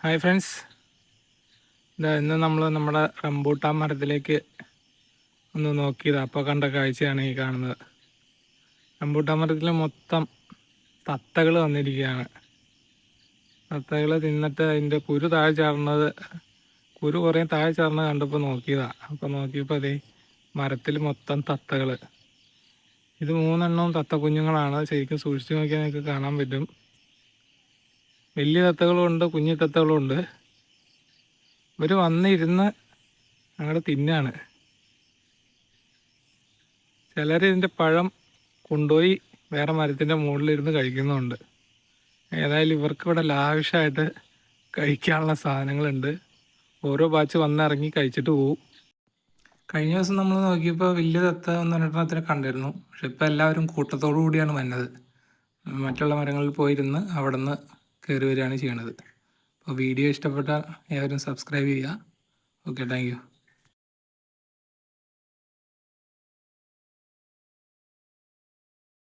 Hi friends, ഇന്ന് നമ്മൾ നമ്മുടെ റംബൂട്ടാൻ മരത്തിലേക്ക് ഒന്ന് നോക്കിയതാണ്. അപ്പോൾ കണ്ട കാഴ്ചയാണ് ഈ കാണുന്നത്. റംബൂട്ടാൻ മരത്തിൽ മൊത്തം തത്തകൾ വന്നിരിക്കുകയാണ്. തത്തകൾ തിന്നിട്ട് അതിൻ്റെ കുരു താഴെ ചാടുന്നത്, കുരു കുറേ താഴെ ചാടുന്നത് കണ്ടപ്പോൾ നോക്കിയതാണ്. അപ്പോൾ നോക്കിയപ്പോൾ അതേ മരത്തിൽ മൊത്തം തത്തകൾ. ഇത് 3 എണ്ണവും തത്ത കുഞ്ഞുങ്ങളാണ്. ശരിക്കും സൂക്ഷിച്ച് നോക്കിയാൽ നിങ്ങൾക്ക് കാണാൻ പറ്റും. വലിയ തത്തകളും ഉണ്ട്, കുഞ്ഞു തത്തകളും ഉണ്ട്. ഇവർ വന്നിരുന്ന് അങ്ങോട്ട് തിന്നാണ്. ചിലർ ഇതിൻ്റെ പഴം കൊണ്ടുപോയി വേറെ മരത്തിൻ്റെ മുകളിലിരുന്ന് കഴിക്കുന്നുണ്ട്. ഏതായാലും ഇവർക്കിവിടെ ലാവിഷായിട്ട് കഴിക്കാനുള്ള സാധനങ്ങളുണ്ട്. ഓരോ ബാച്ച് വന്നിറങ്ങി കഴിച്ചിട്ട് പോവും. കഴിഞ്ഞ ദിവസം നമ്മൾ നോക്കിയപ്പോൾ വലിയ തത്ത 1-2 കണ്ടിരുന്നു. പക്ഷെ ഇപ്പോൾ എല്ലാവരും കൂട്ടത്തോടു കൂടിയാണ് വന്നത്. മറ്റുള്ള മരങ്ങളിൽ പോയിരുന്ന് അവിടെ നിന്ന് കയറി വരികയാണ് ചെയ്യണത്. അപ്പോൾ വീഡിയോ ഇഷ്ടപ്പെട്ടാൽ ഏവരും സബ്സ്ക്രൈബ് ചെയ്യുക. Okay, thank you.